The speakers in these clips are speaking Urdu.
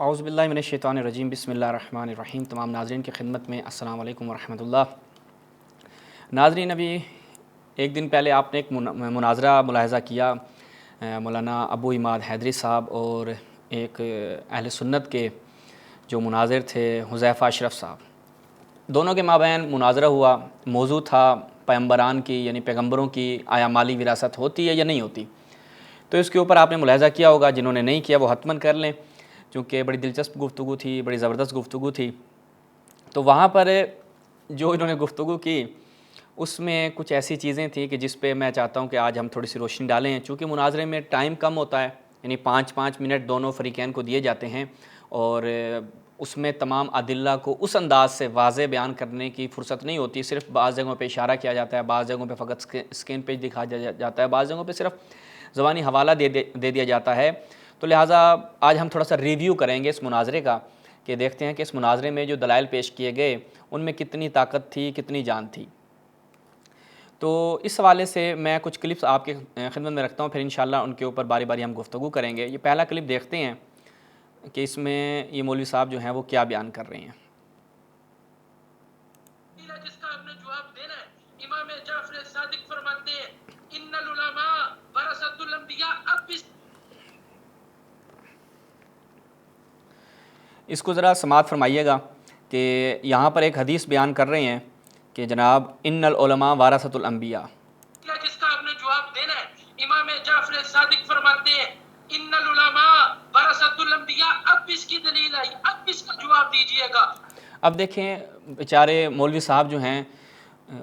اعوذ باللہ من الشیطان الرجیم بسم اللہ الرحمن الرحیم۔ تمام ناظرین کی خدمت میں السلام علیکم ورحمۃ اللہ۔ ناظرین، ابھی ایک دن پہلے آپ نے ایک مناظرہ ملاحظہ کیا مولانا ابو عماد حیدری صاحب اور ایک اہل سنت کے جو مناظر تھے حذیفہ اشرف صاحب، دونوں کے مابین مناظرہ ہوا۔ موضوع تھا پیغمبران کی، یعنی پیغمبروں کی آیا مالی وراثت ہوتی ہے یا نہیں ہوتی۔ تو اس کے اوپر آپ نے ملاحظہ کیا ہوگا، جنہوں نے نہیں کیا وہ حتماً کر لیں، چونکہ بڑی دلچسپ گفتگو تھی، بڑی زبردست گفتگو تھی۔ تو وہاں پر جو انہوں نے گفتگو کی اس میں کچھ ایسی چیزیں تھیں کہ جس پہ میں چاہتا ہوں کہ آج ہم تھوڑی سی روشنی ڈالیں، چونکہ مناظرے میں ٹائم کم ہوتا ہے، یعنی 5 منٹ دونوں فریقین کو دیے جاتے ہیں، اور اس میں تمام ادلہ کو اس انداز سے واضح بیان کرنے کی فرصت نہیں ہوتی۔ صرف بعض جگہوں پہ اشارہ کیا جاتا ہے، بعض جگہوں پہ فقط اسکرین پیج دکھایا جاتا ہے، بعض جگہوں پہ صرف زبانی حوالہ دے دیا جاتا ہے۔ تو لہٰذا آج ہم تھوڑا سا ریویو کریں گے اس مناظرے کا، کہ دیکھتے ہیں کہ اس مناظرے میں جو دلائل پیش کیے گئے ان میں کتنی طاقت تھی، کتنی جان تھی۔ تو اس حوالے سے میں کچھ کلپس آپ کے خدمت میں رکھتا ہوں، پھر انشاءاللہ ان کے اوپر باری باری ہم گفتگو کریں گے۔ یہ پہلا کلپ دیکھتے ہیں کہ اس میں یہ مولوی صاحب جو ہیں وہ کیا بیان کر رہے ہیں۔ جس کا آپ نے جواب دینا ہے، امام جعفر صادق فرماتے ہیں ان العلماء ورثۃ الانبیاء۔ اب اس کو ذرا سماعت فرمائیے گا کہ یہاں پر ایک حدیث بیان کر رہے ہیں کہ جناب ان العلماء ورثۃ الانبیاء۔ جس کا آپ نے جواب دینا ہے، امام جعفر صادق فرماتے ہیں ان العلماء ورثۃ الانبیاء۔ اب اس کی دلیل آئی، اب اس کا جواب دیجئے گا۔ اب دیکھیں بیچارے مولوی صاحب جو ہیں،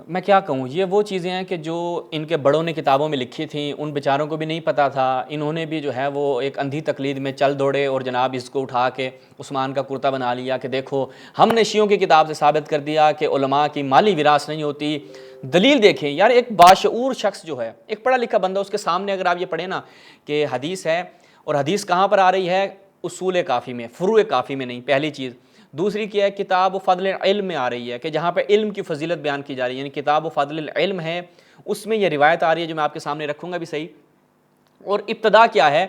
میں کیا کہوں، یہ وہ چیزیں ہیں کہ جو ان کے بڑوں نے کتابوں میں لکھی تھیں، ان بیچاروں کو بھی نہیں پتہ تھا، انہوں نے بھی جو ہے وہ ایک اندھی تقلید میں چل دوڑے اور جناب اس کو اٹھا کے عثمان کا کرتا بنا لیا کہ دیکھو ہم نے شیعوں کی کتاب سے ثابت کر دیا کہ علماء کی مالی وراثت نہیں ہوتی۔ دلیل دیکھیں یار، ایک باشعور شخص جو ہے، ایک پڑھا لکھا بندہ، اس کے سامنے اگر آپ یہ پڑھیں نا کہ حدیث ہے، اور حدیث کہاں پر آ رہی ہے؟ اصول کافی میں، فروع کافی میں نہیں، پہلی چیز۔ دوسری کیا ہے؟ کتاب و فضل علم میں آ رہی ہے کہ جہاں پہ علم کی فضیلت بیان کی جا رہی ہے، یعنی کتاب و فضل العلم ہے، اس میں یہ روایت آ رہی ہے جو میں آپ کے سامنے رکھوں گا بھی صحیح۔ اور ابتدا کیا ہے؟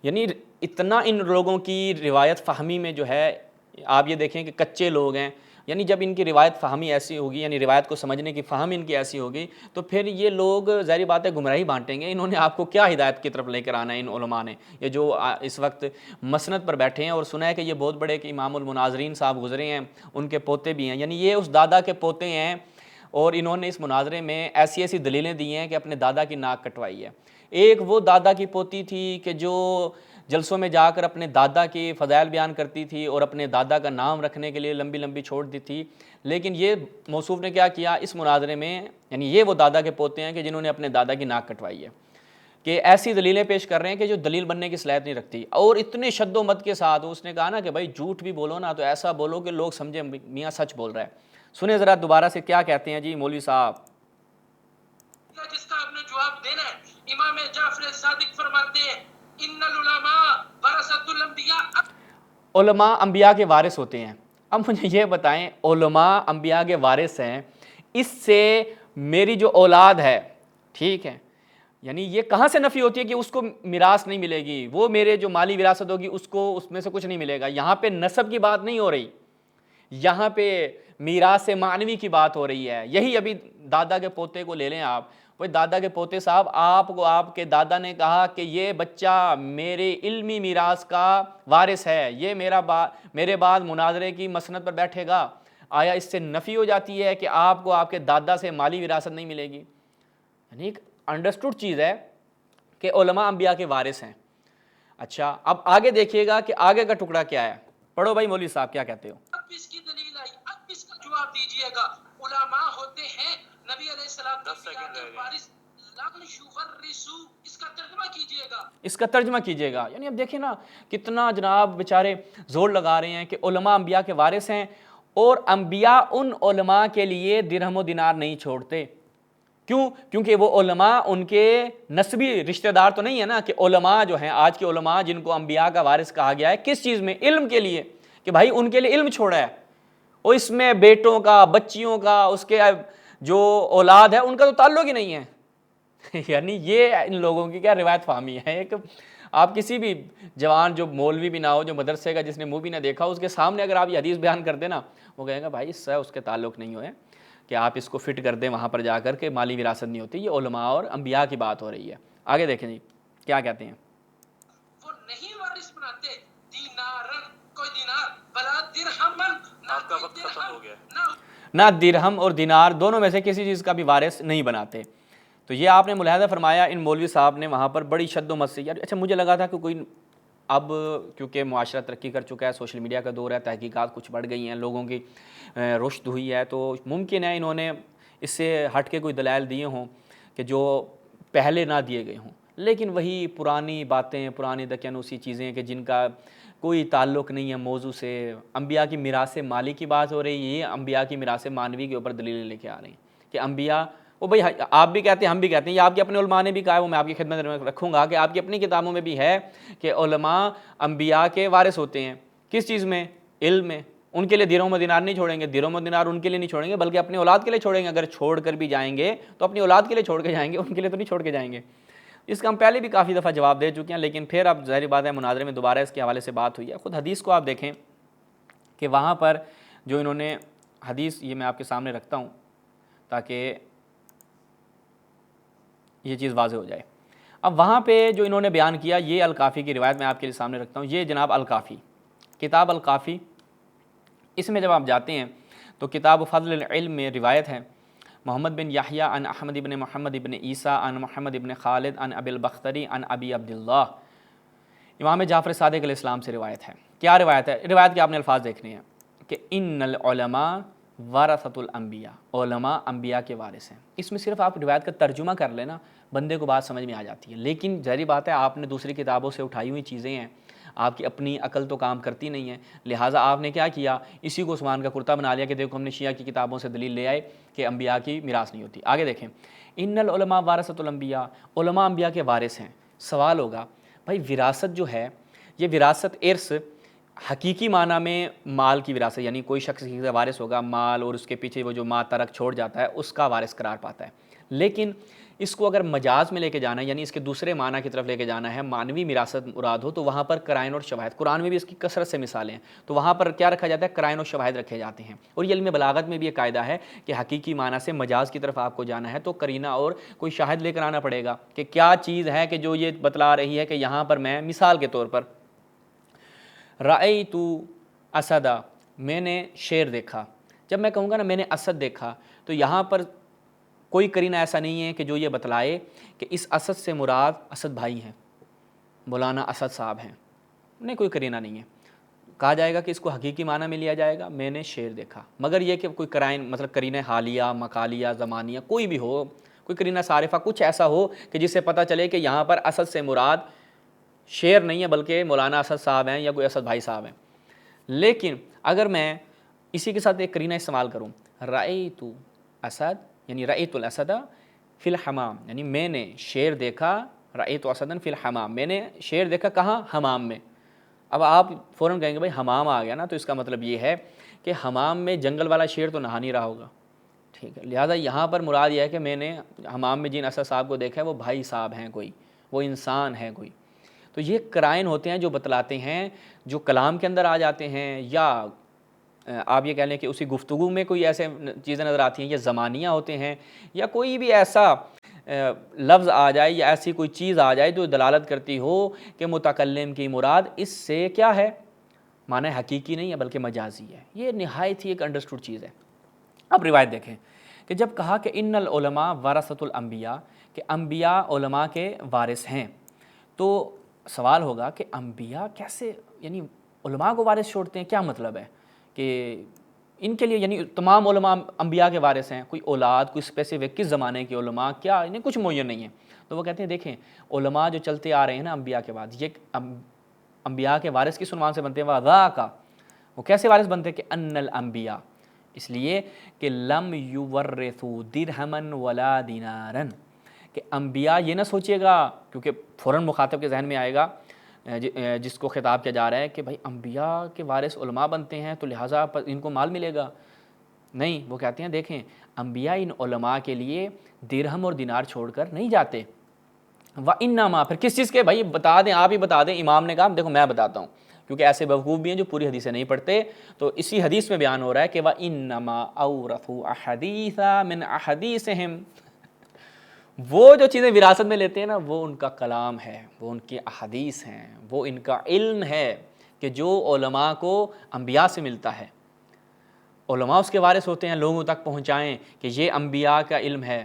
یعنی اتنا ان لوگوں کی روایت فہمی میں جو ہے، آپ یہ دیکھیں کہ کچے لوگ ہیں، یعنی جب ان کی روایت فہمی ایسی ہوگی، یعنی روایت کو سمجھنے کی فہم ان کی ایسی ہوگی، تو پھر یہ لوگ ظاہری بات ہے گمراہی بانٹیں گے۔ انہوں نے آپ کو کیا ہدایت کی طرف لے کر آنا ہے؟ ان علماء نے، یہ جو اس وقت مسند پر بیٹھے ہیں، اور سنا ہے کہ یہ بہت بڑے کہ امام المناظرین صاحب گزرے ہیں، ان کے پوتے بھی ہیں، یعنی یہ اس دادا کے پوتے ہیں، اور انہوں نے اس مناظرے میں ایسی ایسی دلیلیں دی ہیں کہ اپنے دادا کی ناک کٹوائی ہے۔ ایک وہ دادا کی پوتی تھی کہ جو جلسوں میں جا کر اپنے دادا کی فضائل بیان کرتی تھی اور اپنے دادا کا نام رکھنے کے لیے لمبی لمبی چھوڑ دی تھی، لیکن یہ موصوف نے کیا کیا اس مناظرے میں؟ یعنی یہ وہ دادا کے پوتے ہیں کہ جنہوں نے اپنے دادا کی ناک کٹوائی ہے، کہ ایسی دلیلیں پیش کر رہے ہیں کہ جو دلیل بننے کی صلاحیت نہیں رکھتی، اور اتنے شد و مد کے ساتھ اس نے کہا نا کہ بھائی جھوٹ بھی بولو نا تو ایسا بولو کہ لوگ سمجھیں میاں سچ بول رہا ہے۔ سنیں ذرا دوبارہ سے کیا کہتے ہیں جی مولوی صاحب۔ جس کا آپ نے جواب دینا ہے، امام جعفر صادق فرماتے ہیں ان العلماء ورثۃ الانبیاء۔ علماء انبیاء کے وارث ہوتے ہیں۔ اب مجھے یہ بتائیں، علماء انبیاء کے وارث ہیں، اس سے میری جو اولاد ہے، ٹھیک ہے، یعنی یہ کہاں سے نفی ہوتی ہے کہ اس کو میراث نہیں ملے گی، وہ میرے جو مالی وراثت ہوگی اس کو اس میں سے کچھ نہیں ملے گا؟ یہاں پہ نسب کی بات نہیں ہو رہی، یہاں پہ میراث معنوی کی بات ہو رہی ہے۔ یہی ابھی دادا کے پوتے کو لے لیں آپ، وہ دادا کے پوتے صاحب، آپ کو آپ کے دادا نے کہا کہ یہ بچہ میرے علمی میراث کا وارث ہے، یہ میرے بعد مناظرے کی مسند پر بیٹھے گا، آیا اس سے نفی ہو جاتی ہے کہ آپ کو آپ کے دادا سے مالی وراثت نہیں ملے گی؟ یعنی ایک انڈرسٹوڈ چیز ہے کہ علماء انبیاء کے وارث ہیں۔ اچھا اب آگے دیکھیے گا کہ آگے کا ٹکڑا کیا ہے، پڑھو بھائی مولوی صاحب کیا کہتے ہو۔ اب اس کی دلیل آئی، اب اس کا جواب دیجئے گا۔ علماء ہوتے ہیں نبی علیہ السلام کے وارث، لا یورثوا۔ اس کا ترجمہ کیجئے گا، اس کا ترجمہ کیجئے گا۔ یعنی اب دیکھیں نا کتنا جناب بیچارے زور لگا رہے ہیں کہ علماء انبیاء کے وارث ہیں، اور انبیاء ان علماء کے لیے درہم و دینار نہیں چھوڑتے۔ کیوں؟ کیونکہ وہ علماء ان کے نسبی رشتہ دار تو نہیں ہے نا، کہ علماء جو ہیں آج کے علماء جن کو انبیاء کا وارث کہا گیا ہے، کس چیز میں؟ علم کے لیے، کہ بھائی ان کے لیے علم چھوڑا ہے، اور اس میں بیٹوں کا، بچیوں کا، اس کے جو اولاد ہے ان کا تو تعلق ہی نہیں ہے۔ یعنی یہ ان لوگوں کی کیا روایت فہمی ہے، ایک آپ کسی بھی جوان جو مولوی بھی نہ ہو، جو مدرسے کا جس نے منہ بھی نہ دیکھا، اس کے سامنے اگر آپ یہ حدیث بیان کر دیں نا، وہ کہے گا بھائی اس سے اس کے تعلق نہیں ہوئے کہ آپ اس کو فٹ کر دیں وہاں پر جا کر کہ مالی وراثت نہیں ہوتی، یہ علماء اور انبیاء کی بات ہو رہی ہے۔ آگے دیکھیں جی کیا کہتے ہیں، وہ نہیں وارث بناتے دینارن، کوئی دینار، بلا درہمن، نہ کوئی درہم، نہ درہم اور دینار دونوں میں سے کسی چیز کا بھی وارث نہیں بناتے۔ تو یہ آپ نے ملاحظہ فرمایا ان مولوی صاحب نے وہاں پر بڑی شد و مت سے، یار اچھا مجھے لگا تھا کہ کوئی اب کیونکہ معاشرہ ترقی کر چکا ہے، سوشل میڈیا کا دور ہے، تحقیقات کچھ بڑھ گئی ہیں، لوگوں کی رشد ہوئی ہے، تو ممکن ہے انہوں نے اس سے ہٹ کے کوئی دلائل دیے ہوں کہ جو پہلے نہ دیے گئے ہوں، لیکن وہی پرانی باتیں، پرانی دقیانوسی چیزیں کہ جن کا کوئی تعلق نہیں ہے موضوع سے۔ انبیاء کی میراث مالی کی بات ہو رہی ہے، یہ انبیاء کی میراث مانوی کے اوپر دلیلیں لے کے آ رہے ہیں کہ انبیاء، وہ بھائی آپ بھی کہتے ہیں ہم بھی کہتے ہیں، یہ آپ کے اپنے علماء نے بھی کہا ہے، وہ میں آپ کی خدمت میں رکھوں گا کہ آپ کی اپنی کتابوں میں بھی ہے کہ علماء انبیاء کے وارث ہوتے ہیں۔ کس چیز میں؟ علم میں۔ ان کے لیے درہم و دینار نہیں چھوڑیں گے، درہم و دینار ان کے لیے نہیں چھوڑیں گے بلکہ اپنی اولاد کے لیے چھوڑیں گے۔ اگر چھوڑ کر بھی جائیں گے تو اپنی اولاد کے لیے چھوڑ کے جائیں گے، ان کے لیے تو نہیں چھوڑ کے جائیں گے۔ اس کا ہم پہلے بھی کافی دفعہ جواب دے چکے ہیں، لیکن پھر اب ظاہری بات ہے مناظرے میں دوبارہ اس کے حوالے سے بات ہوئی ہے۔ خود حدیث کو آپ دیکھیں کہ وہاں پر جو انہوں نے حدیث، یہ میں آپ کے سامنے رکھتا ہوں تاکہ یہ چیز واضح ہو جائے۔ اب وہاں پہ جو انہوں نے بیان کیا، یہ الکافی کی روایت میں آپ کے لیے سامنے رکھتا ہوں، یہ جناب الکافی کتاب الکافی، اس میں جب آپ جاتے ہیں تو کتاب فضل العلم میں روایت ہے، محمد بن یحییٰ عن احمد بن محمد بن عیسیٰ عن محمد بن خالد عن ابی البختری عن ابی عبداللہ، امام جعفر صادق علیہ السلام سے روایت ہے۔ کیا روایت ہے؟ روایت کے آپ نے الفاظ دیکھنے ہیں کہ ان العلماء ورثۃ الانبیاء، علماء انبیاء کے وارث ہیں۔ اس میں صرف آپ روایت کا ترجمہ کر لینا، بندے کو بات سمجھ میں آ جاتی ہے، لیکن ظاہری بات ہے آپ نے دوسری کتابوں سے اٹھائی ہوئی چیزیں ہیں، آپ کی اپنی عقل تو کام کرتی نہیں ہے، لہٰذا آپ نے کیا کیا، اسی کو عثمان کا کرتا بنا لیا کہ دیکھو ہم نے شیعہ کی کتابوں سے دلیل لے آئے کہ انبیاء کی میراث نہیں ہوتی۔ آگے دیکھیں، ان العلماء ورثۃ الانبیاء، علماء انبیاء کے وارث ہیں۔ سوال ہوگا بھائی وراثت جو ہے، یہ وراثت ارث حقیقی معنی میں مال کی وراثت، یعنی کوئی شخص کسی سے وارث ہوگا مال اور اس کے پیچھے وہ جو ماں ترک چھوڑ جاتا ہے اس کا وارث قرار پاتا ہے، لیکن اس کو اگر مجاز میں لے کے جانا ہے، یعنی اس کے دوسرے معنی کی طرف لے کے جانا ہے، معنوی وراثت مراد ہو، تو وہاں پر قرائن اور شواہد، قرآن میں بھی اس کی کثرت سے مثالیں ہیں، تو وہاں پر کیا رکھا جاتا ہے، قرائن اور شواہد رکھے جاتے ہیں۔ اور یہ علم بلاغت میں بھی یہ قاعدہ ہے کہ حقیقی معنی سے مجاز کی طرف آپ کو جانا ہے تو قرینہ اور کوئی شاہد لے کر آنا پڑے گا کہ کیا چیز ہے کہ جو یہ بتلا رہی ہے کہ یہاں پر میں مثال کے طور پر رأیت اسدا، میں نے شیر دیکھا، جب میں کہوں گا نا میں نے اسد دیکھا تو یہاں پر کوئی قرینہ ایسا نہیں ہے کہ جو یہ بتلائے کہ اس اسد سے مراد اسد بھائی ہیں، مولانا اسد صاحب ہیں، نہیں کوئی قرینہ نہیں ہے۔ کہا جائے گا کہ اس کو حقیقی معنی میں لیا جائے گا، میں نے شیر دیکھا، مگر یہ کہ کوئی قرائن مطلب قرینہ حالیہ مقالیہ زمانیہ کوئی بھی ہو، کوئی قرینہ صارفہ کچھ ایسا ہو کہ جس سے پتہ چلے کہ یہاں پر اسد سے مراد شیر نہیں ہے بلکہ مولانا اسد صاحب ہیں یا کوئی اسد بھائی صاحب ہیں۔ لیکن اگر میں اسی کے ساتھ ایک قرینہ استعمال کروں، رأیت اسد یعنی رأیت الاسد فی الحمام، یعنی میں نے شیر دیکھا، رأیت اسدا فی الحمام، میں نے شیر دیکھا کہاں، حمام میں۔ اب آپ فوراً کہیں گے بھائی حمام آ گیا نا، تو اس کا مطلب یہ ہے کہ حمام میں جنگل والا شیر تو نہا نہیں رہا ہوگا، ٹھیک ہے، لہٰذا یہاں پر مراد یہ ہے کہ میں نے حمام میں جن اسد صاحب کو دیکھا ہے وہ بھائی صاحب ہیں، کوئی وہ انسان ہے کوئی۔ تو یہ قرائن ہوتے ہیں جو بتلاتے ہیں، جو کلام کے اندر آ جاتے ہیں، یا آپ یہ کہہ لیں کہ اسی گفتگو میں کوئی ایسے چیزیں نظر آتی ہیں، یا زمانیہ ہوتے ہیں، یا کوئی بھی ایسا لفظ آ جائے یا ایسی کوئی چیز آ جائے جو دلالت کرتی ہو کہ متکلم کی مراد اس سے کیا ہے، معنی حقیقی نہیں ہے بلکہ مجازی ہے۔ یہ نہایت ہی ایک انڈرسٹوڈ چیز ہے۔ اب روایت دیکھیں کہ جب کہا کہ ان العلماء ورثۃ الانبیاء، کہ انبیاء علماء کے وارث ہیں، تو سوال ہوگا کہ انبیاء کیسے، یعنی علماء کو وارث چھوڑتے ہیں، کیا مطلب ہے کہ ان کے لیے، یعنی تمام علماء انبیاء کے وارث ہیں، کوئی اولاد کوئی اسپیسیفک کس زمانے کے علماء، کیا انہیں کچھ معین نہیں ہے؟ تو وہ کہتے ہیں دیکھیں علماء جو چلتے آ رہے ہیں نا انبیاء کے بعد، یہ انبیاء کے وارث کس عنوان سے بنتے ہیں، وَذَاكَ، وہ کیسے وارث بنتے ہیں کہ ان الانبیاء، اس لیے کہ لم یورثوا درہما ولا دینارا، کہ انبیاء یہ نہ سوچیے گا، کیونکہ فوراً مخاطب کے ذہن میں آئے گا جس کو خطاب کیا جا رہا ہے کہ بھائی انبیاء کے وارث علماء بنتے ہیں تو لہٰذا ان کو مال ملے گا، نہیں، وہ کہتے ہیں دیکھیں انبیاء ان علماء کے لیے درہم اور دینار چھوڑ کر نہیں جاتے، وَإِنَّمَا پھر کس چیز کے؟ بھائی بتا دیں، آپ ہی بتا دیں۔ امام نے کہا دیکھو میں بتاتا ہوں، کیونکہ ایسے بیوقوف بھی ہیں جو پوری حدیثیں نہیں پڑھتے، تو اسی حدیث میں بیان ہو رہا ہے کہ وَإِنَّمَا أَوْرَثُوا أَحَادِيثَ مِنْ أَحَادِيثِهِمْ، وہ جو چیزیں وراثت میں لیتے ہیں نا، وہ ان کا کلام ہے، وہ ان کی احادیث ہیں، وہ ان کا علم ہے کہ جو علماء کو انبیاء سے ملتا ہے، علماء اس کے وارث ہوتے ہیں، لوگوں تک پہنچائیں کہ یہ انبیاء کا علم ہے۔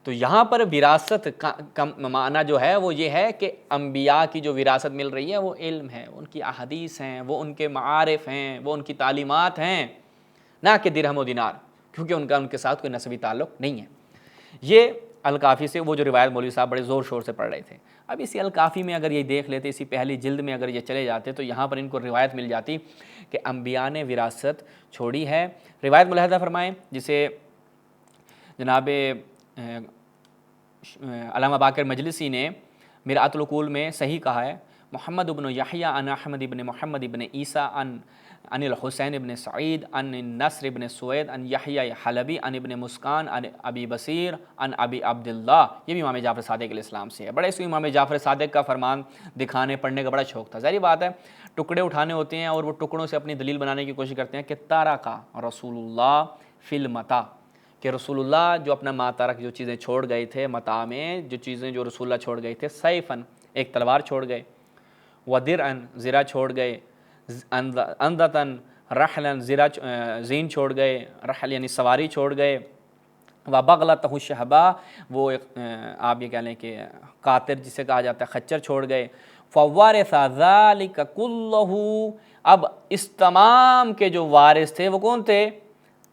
تو یہاں پر وراثت کا معنی جو ہے وہ یہ ہے کہ انبیاء کی جو وراثت مل رہی ہے وہ علم ہے، ان کی احادیث ہیں، وہ ان کے معارف ہیں، وہ ان کی تعلیمات ہیں، نہ کہ درہم و دینار، کیونکہ ان کے ساتھ کوئی نسبی تعلق نہیں ہے۔ یہ الکافی سے وہ جو روایت مولوی صاحب بڑے زور شور سے پڑھ رہے تھے۔ اب اسی الکافی میں اگر یہ دیکھ لیتے، اسی پہلی جلد میں اگر یہ چلے جاتے تو یہاں پر ان کو روایت مل جاتی کہ انبیاء نے وراثت چھوڑی ہے۔ روایت ملاحظہ فرمائیں جسے جناب علامہ باقر مجلسی نے مرآت العقول میں صحیح کہا ہے، محمد ابن یحییٰ عن احمد ابن محمد ابن عیسیٰ عن الحسین ابن سعید عن نصر ابن سوید عن یحییٰ حلبی عن ابن مسکان عن ابی بصیر عن ابی عبداللہ، یہ بھی امام جعفر صادق علیہ السلام سے ہے۔ بڑے اس امام جعفر صادق کا فرمان دکھانے پڑھنے کا بڑا شوق تھا، ظاہری بات ہے ٹکڑے اٹھانے ہوتے ہیں اور وہ ٹکڑوں سے اپنی دلیل بنانے کی کوشش کرتے ہیں کہ تارکا رسول اللہ فی المتا، کہ رسول اللہ جو اپنا ماتارک جو چیزیں چھوڑ گئے تھے، متا میں جو چیزیں جو رسول اللہ چھوڑ گئے تھے، سیفن ایک تلوار چھوڑ گئے، ودرعن زرہ چھوڑ گئے، اندتن رحلن زین چھوڑ گئے، رحل یعنی سواری چھوڑ گئے، وبغلتہ الشہبا وہ آپ یہ کہہ لیں کہ قاطر جسے کہا جاتا ہے خچر چھوڑ گئے، فوارث ذلک کلہ، اب اس تمام کے جو وارث تھے وہ کون تھے؟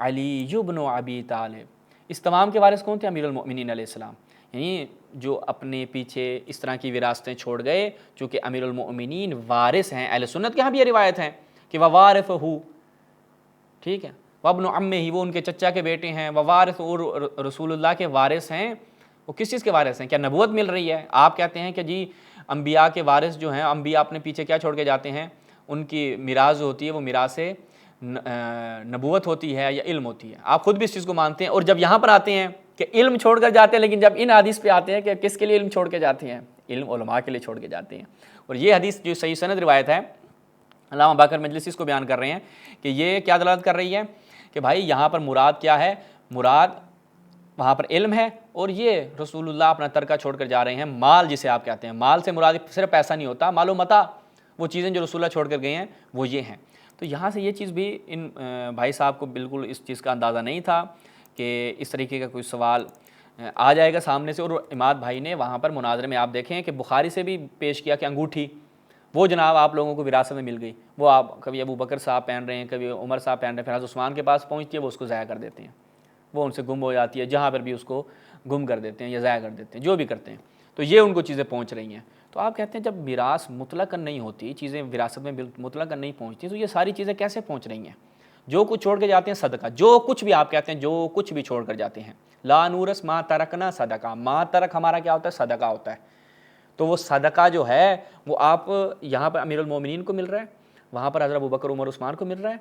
علی بن ابی طالب۔ اس تمام کے وارث کون تھے؟ امیر المؤمنین علیہ السلام، یعنی جو اپنے پیچھے اس طرح کی وراثتیں چھوڑ گئے، چونکہ امیر المؤمنین وارث ہیں، اہل سنت کے ہاں بھی یہ روایت ہیں کہ ووارثہ، ٹھیک ہے، وابن عمہ ہی، وہ ان کے چچا کے بیٹے ہیں، ووارث رسول اللہ کے وارث ہیں۔ وہ کس چیز کے وارث ہیں؟ کیا نبوت مل رہی ہے؟ آپ کہتے ہیں کہ جی انبیاء کے وارث جو ہیں، انبیاء اپنے پیچھے کیا چھوڑ کے جاتے ہیں؟ ان کی میراث ہوتی ہے وہ میراث نبوت ہوتی ہے یا علم ہوتی ہے، آپ خود بھی اس چیز کو مانتے ہیں۔ اور جب یہاں پر آتے ہیں کہ علم چھوڑ کر جاتے ہیں، لیکن جب ان حدیث پہ آتے ہیں کہ کس کے لیے علم چھوڑ کے جاتے ہیں؟ علم علماء کے لیے چھوڑ کے جاتے ہیں۔ اور یہ حدیث جو صحیح سند روایت ہے، علامہ باقر مجلسی اس کو بیان کر رہے ہیں کہ یہ کیا دلالت کر رہی ہے کہ بھائی یہاں پر مراد کیا ہے؟ مراد وہاں پر علم ہے، اور یہ رسول اللہ اپنا ترکہ چھوڑ کر جا رہے ہیں، مال جسے آپ کہتے ہیں، مال سے مراد صرف پیسہ نہیں ہوتا، مال و متاع، وہ چیزیں جو رسول اللہ چھوڑ کر گئے ہیں وہ یہ ہیں۔ تو یہاں سے یہ چیز بھی ان بھائی صاحب کو بالکل اس چیز کا اندازہ نہیں تھا کہ اس طریقے کا کوئی سوال آ جائے گا سامنے سے۔ اور عماد بھائی نے وہاں پر مناظرے میں آپ دیکھیں کہ بخاری سے بھی پیش کیا کہ انگوٹھی وہ جناب آپ لوگوں کو وراثت میں مل گئی، وہ آپ کبھی ابو بکر صاحب پہن رہے ہیں، کبھی عمر صاحب پہن رہے ہیں، پھر حضرت عثمان کے پاس پہنچتی ہے، وہ اس کو ضائع کر دیتے ہیں، وہ ان سے گم ہو جاتی ہے، جہاں پر بھی اس کو گم کر دیتے ہیں یا ضائع کر دیتے ہیں، جو بھی کرتے ہیں، تو یہ ان کو چیزیں پہنچ رہی ہیں۔ تو آپ کہتے ہیں جب میراث مطلقاً نہیں ہوتی، چیزیں وراثت میں مطلقاً نہیں پہنچتی، تو یہ ساری چیزیں کیسے پہنچ رہی ہیں؟ جو کچھ چھوڑ کے جاتے ہیں صدقہ، جو کچھ بھی آپ کہتے ہیں جو کچھ بھی چھوڑ کر جاتے ہیں، لا نورث ما ترکنا صدقہ، ما ترک ہمارا کیا ہوتا ہے؟ صدقہ ہوتا ہے۔ تو وہ صدقہ جو ہے وہ آپ یہاں پر امیر المومنین کو مل رہا ہے، وہاں پر حضرت ابوبکر عمر عثمان کو مل رہا ہے۔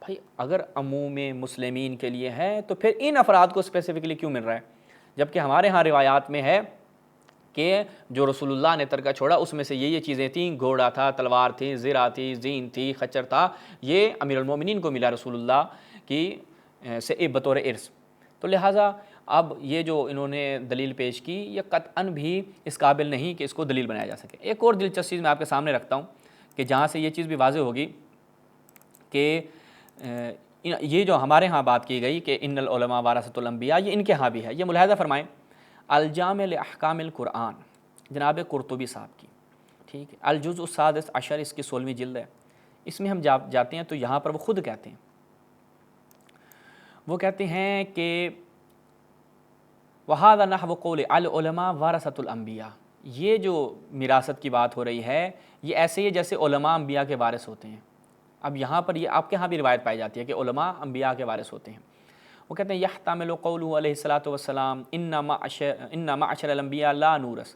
بھائی اگر عموم مسلمین کے لیے ہے تو پھر ان افراد کو اسپیسیفکلی کیوں مل رہا ہے؟ جبکہ ہمارے ہاں روایات میں ہے کہ جو رسول اللہ نے ترکہ چھوڑا اس میں سے یہ چیزیں تھیں، گھوڑا تھا، تلوار تھی، زرہ تھی، زین تھی، خچر تھا، یہ امیر المومنین کو ملا رسول اللہ کی سے بطور ارث۔ تو لہٰذا اب یہ جو انہوں نے دلیل پیش کی یہ قطعاً بھی اس قابل نہیں کہ اس کو دلیل بنایا جا سکے۔ ایک اور دلچسپ چیز میں آپ کے سامنے رکھتا ہوں کہ جہاں سے یہ چیز بھی واضح ہوگی کہ یہ جو ہمارے ہاں بات کی گئی کہ ان العلماء ورثۃ الانبیاء، یہ ان کے ہاں بھی ہے۔ یہ ملاحظہ فرمائیں الجامع لاحکام القرآن جناب قرطبی صاحب کی، ٹھیک ہے، الجزء السادس عشر، اس کی 16ویں جلد ہے، اس میں ہم جاتے ہیں تو یہاں پر وہ خود کہتے ہیں، وہ کہتے ہیں کہ وَهَذَا نَحْوُ قَوْلِ الْعُلَمَاء وَرَثَةُ الْأَنْبِيَاء، یہ جو میراثت کی بات ہو رہی ہے یہ ایسے ہی جیسے علماء انبیاء کے وارث ہوتے ہیں۔ اب یہاں پر یہ آپ کے ہاں بھی روایت پائی جاتی ہے کہ علماء انبیاء کے وارث ہوتے ہیں۔ وہ کہتے ہیں يَحْتَمِلُ قَوْلُهُ علیہ الصلاۃ والسلام إِنَّ مَعْشَرَ الْأَنْبِيَاء لَا نُورَثُ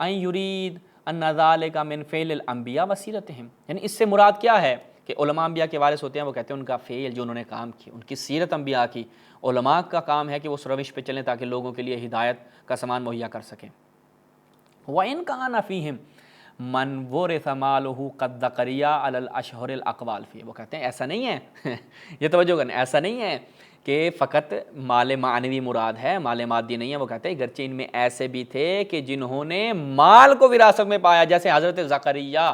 أَنْ يُرِيدُ أَنَّ ذَلِكَ مِنْ فِعْلِ الْأَنْبِيَاء وَسِيرَتِهِمْ، یعنی اس سے مراد کیا ہے کہ علماء انبیاء کے وارث ہوتے ہیں، وہ کہتے ہیں ان کا فعل جو انہوں نے کام کی، ان کی سیرت انبیاء کی، علماء کا کام ہے کہ وہ اس روش پہ چلیں تاکہ لوگوں کے لیے ہدایت کا سامان مہیا کر سکیں۔ وَإِنْ كَانَ فِيهِمْ مَنْ وُرِثَ مَالُهُ قَدْ ذَكَرِيَّا عَلَى الْأَشْهُرِ الْأَقْوَالِ فِيهِ، وہ کہتے ہیں ایسا نہیں ہے یہ توجہ کرنا، ایسا نہیں ہے کہ فقط مال معنوی مراد ہے، مال مادی نہیں ہے. وہ کہتے ہیں اگرچہ ان میں ایسے بھی تھے کہ جنہوں نے مال کو وراثت میں پایا، جیسے حضرت زکریا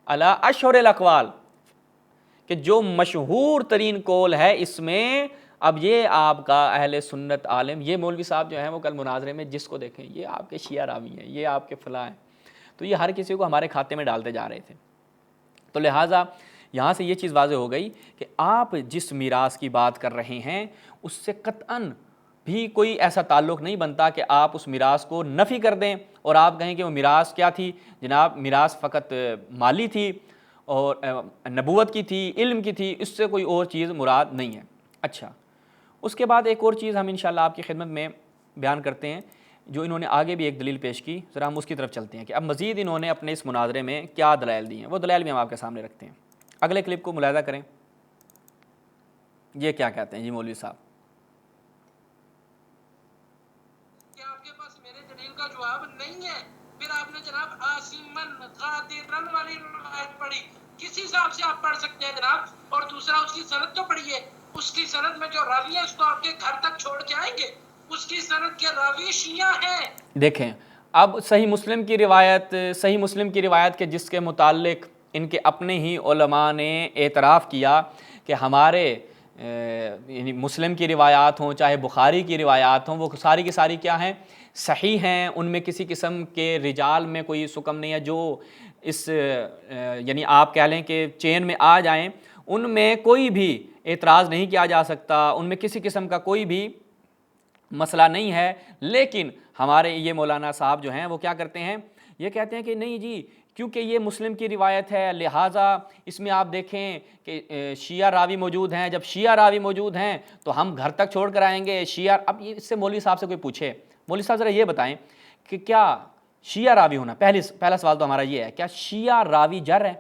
علی اشہر الاقوال، کہ جو مشہور ترین قول ہے اس میں. اب یہ آپ کا اہل سنت عالم، یہ مولوی صاحب جو ہیں وہ کل مناظرے میں جس کو دیکھیں یہ آپ کے شیعہ راوی ہیں، یہ آپ کے فلاں ہیں، تو یہ ہر کسی کو ہمارے کھاتے میں ڈالتے جا رہے تھے. تو لہٰذا یہاں سے یہ چیز واضح ہو گئی کہ آپ جس میراث کی بات کر رہے ہیں اس سے قطعاً بھی کوئی ایسا تعلق نہیں بنتا کہ آپ اس میراث کو نفی کر دیں اور آپ کہیں کہ وہ میراث کیا تھی جناب، میراث فقط مالی تھی اور نبوت کی تھی، علم کی تھی، اس سے کوئی اور چیز مراد نہیں ہے. اچھا، اس کے بعد ایک اور چیز ہم انشاءاللہ آپ کی خدمت میں بیان کرتے ہیں، جو انہوں نے آگے بھی ایک دلیل پیش کی، ذرا ہم اس کی طرف چلتے ہیں کہ اب مزید انہوں نے اپنے اس مناظرے میں کیا دلائل دی ہیں. وہ دلائل بھی ہم آپ کے سامنے رکھتے ہیں. اگلے کلپ کو ملاحظہ کریں، یہ کیا کہتے ہیں جی مولوی صاحب. کہ آپ کے پاس میرے دلیل کا جواب نہیں ہے، پھر آپ نے جناب آسیمن قادرن والی روایت پڑھی، کس حساب سے آپ پڑھ سکتے ہیں جناب؟ اور دوسرا اس کی سند تو پڑھیے، اس کی سند میں جو راوی ہے اس کو آپ کے گھر تک چھوڑ کے آئیں گے، اس کی سند کے راوی شیعہ ہیں. دیکھیں اب صحیح مسلم کی روایت کے جس کے متعلق ان کے اپنے ہی علماء نے اعتراف کیا کہ ہمارے یعنی مسلم کی روایات ہوں چاہے بخاری کی روایات ہوں، وہ ساری کی ساری کیا ہیں، صحیح ہیں، ان میں کسی قسم کے رجال میں کوئی سکم نہیں ہے جو اس یعنی آپ کہہ لیں کہ چین میں آ جائیں، ان میں کوئی بھی اعتراض نہیں کیا جا سکتا، ان میں کسی قسم کا کوئی بھی مسئلہ نہیں ہے. لیکن ہمارے یہ مولانا صاحب جو ہیں وہ کیا کرتے ہیں، یہ کہتے ہیں کہ نہیں جی کیونکہ یہ مسلم کی روایت ہے لہٰذا اس میں آپ دیکھیں کہ شیعہ راوی موجود ہیں، جب شیعہ راوی موجود ہیں تو ہم گھر تک چھوڑ کر آئیں گے. شیعہ اب اس سے مولوی صاحب سے کوئی پوچھے، مولوی صاحب ذرا یہ بتائیں کہ کیا شیعہ راوی ہونا، پہلا سوال تو ہمارا یہ ہے، کیا شیعہ راوی جر ہے؟